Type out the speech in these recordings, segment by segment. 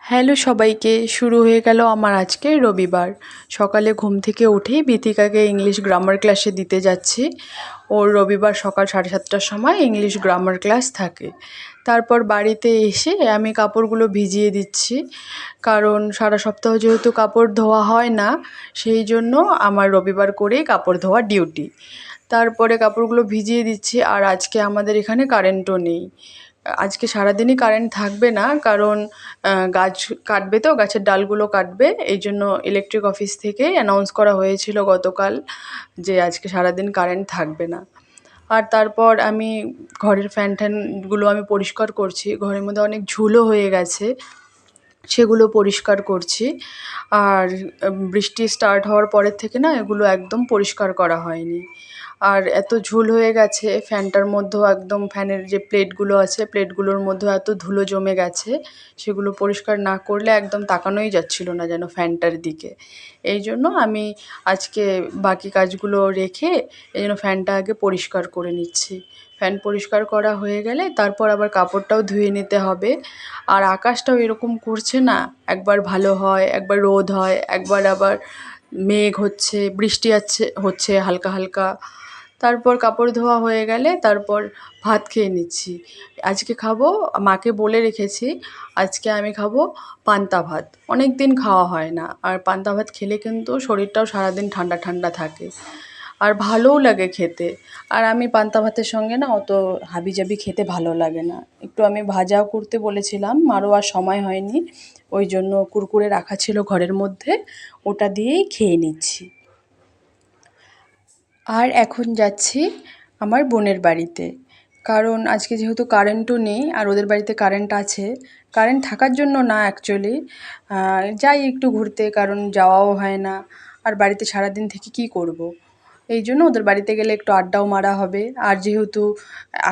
Hello সবাইকে, শুরু হয়ে গেল আমার আজকে রবিবার। সকালে ঘুম থেকে উঠেই বিথিকাকে ইংলিশ গ্রামার ক্লাসে দিতে যাচ্ছি। ওর রবিবার সকাল 7:30টার সময় ইংলিশ গ্রামার ক্লাস থাকে। তারপর বাড়িতে এসে আমি কাপড়গুলো ভিজিয়ে দিচ্ছি, কারণ সারা সপ্তাহ যেহেতু কাপড় ধোয়া হয় না, সেই জন্য আমার রবিবার করেই কাপড় ধোয়া ডিউটি। তারপরে কাপড়গুলো ভিজিয়ে দিচ্ছি। আর আজকে আমাদের এখানে কারেন্টও নেই। আজকে সারাদিনই কারেন্ট থাকবে না, কারণ গাছ কাটবে, তো গাছের ডালগুলো কাটবে। এই জন্য ইলেকট্রিক অফিস থেকে অ্যানাউন্স করা হয়েছিল গতকাল যে আজকে সারাদিন কারেন্ট থাকবে না। আর তারপর আমি ঘরের ফ্যান ট্যানগুলো আমি পরিষ্কার করছি। ঘরের মধ্যে অনেক ঝুলও হয়ে গেছে, সেগুলো পরিষ্কার করছি। আর বৃষ্টি স্টার্ট হওয়ার পরের থেকে না এগুলো একদম পরিষ্কার করা হয়নি। আর এত ঝুল হয়ে গেছে, ফ্যানটার মধ্যেও একদম, ফ্যানের যে প্লেটগুলো আছে প্লেটগুলোর মধ্যেও এত ধুলো জমে গেছে, সেগুলো পরিষ্কার না করলে একদম তাকানোই যাচ্ছিল না যেন ফ্যানটার দিকে। এই জন্য আমি আজকে বাকি কাজগুলো রেখে এই জন্য ফ্যানটা আগে পরিষ্কার করে নিচ্ছি। ফ্যান পরিষ্কার করা হয়ে গেলে তারপর আবার কাপড়টাও ধুয়ে নিতে হবে। আর আকাশটাও এরকম করছে না, একবার ভালো হয়, একবার রোদ হয়, একবার আবার মেঘ হচ্ছে, বৃষ্টি হচ্ছে হালকা হালকা। তারপর কাপড় ধোয়া হয়ে গেলে তারপর ভাত খেয়ে নিচ্ছি। আজকে খাবো, মাকে বলে রেখেছি আজকে আমি খাবো পান্তা ভাত। অনেক দিন খাওয়া হয় না, আর পান্তা ভাত খেলে কিন্তু শরীরটাও সারাদিন ঠান্ডা ঠান্ডা থাকে, আর ভালোও লাগে খেতে। আর আমি পান্তা ভাতের সঙ্গে না অত হাবিজাবি খেতে ভালো লাগে না। একটু আমি ভাজাও করতে বলেছিলাম, মারও আর সময় হয়নি, ওই জন্য কুরকুরে রাখা ছিল ঘরের মধ্যে, ওটা দিয়েই খেয়ে নিচ্ছি। আর এখন যাচ্ছি আমার বোনের বাড়িতে, কারণ আজকে যেহেতু কারেন্টও নেই, আর ওদের বাড়িতে কারেন্ট আছে। কারেন্ট থাকার জন্য না অ্যাকচুয়ালি, যাই একটু ঘুরতে, কারণ যাওয়াও হয় না, আর বাড়িতে সারাদিন থেকে কী করব। এই জন্য ওদের বাড়িতে গেলে একটু আড্ডাও মারা হবে। আর যেহেতু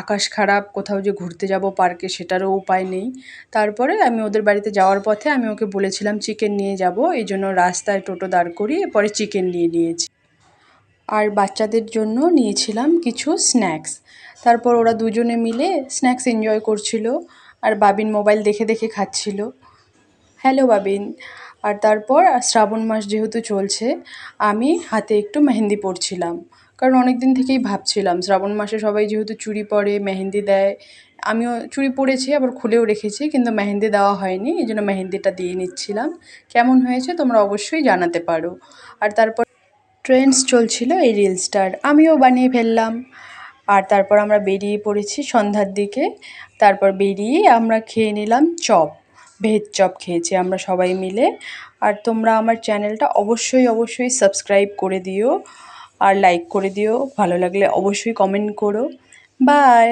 আকাশ খারাপ, কোথাও যে ঘুরতে যাব পার্কে সেটারও উপায় নেই। তারপরে আমি ওদের বাড়িতে যাওয়ার পথে আমি ওকে বলেছিলাম চিকেন নিয়ে যাব, এই জন্য রাস্তায় টোটো দাঁড় করিয়ে পরে চিকেন নিয়ে নিয়েছি। আর বাচ্চাদের জন্য নিয়েছিলাম কিছু স্ন্যাক্স। তারপর ওরা দুজনে মিলে স্ন্যাক্স এনজয় করছিল, আর বাবিন মোবাইল দেখে দেখে খাচ্ছিল। হ্যালো বাবিন। আর তারপর শ্রাবণ মাস যেহেতু চলছে, আমি হাতে একটু মেহেন্দি পরছিলাম, কারণ অনেক দিন থেকেই ভাবছিলাম শ্রাবণ মাসে সবাই যেহেতু চুড়ি পরে, মেহেন্দি দেয়, আমিও চুড়ি পরেছি, আবার খুলেও রেখেছি, কিন্তু মেহেন্দি দেওয়া হয়নি, এই জন্য মেহেন্দিটা দিয়ে নিচ্ছিলাম। কেমন হয়েছে তোমরা অবশ্যই জানাতে পারো। আর তারপর ট্রেন্ডস চলছিল এই রিলসটার, আমিও বানিয়ে ফেললাম। আর তারপর আমরা বেরিয়ে পড়েছি সন্ধ্যার দিকে। তারপর বেরিয়ে আমরা খেয়ে নিলাম চপ, ভেজ চপ খেয়েছি আমরা সবাই মিলে। আর তোমরা আমার চ্যানেলটা অবশ্যই অবশ্যই সাবস্ক্রাইব করে দিও, আর লাইক করে দিও, ভালো লাগলে অবশ্যই কমেন্ট করো। বাই।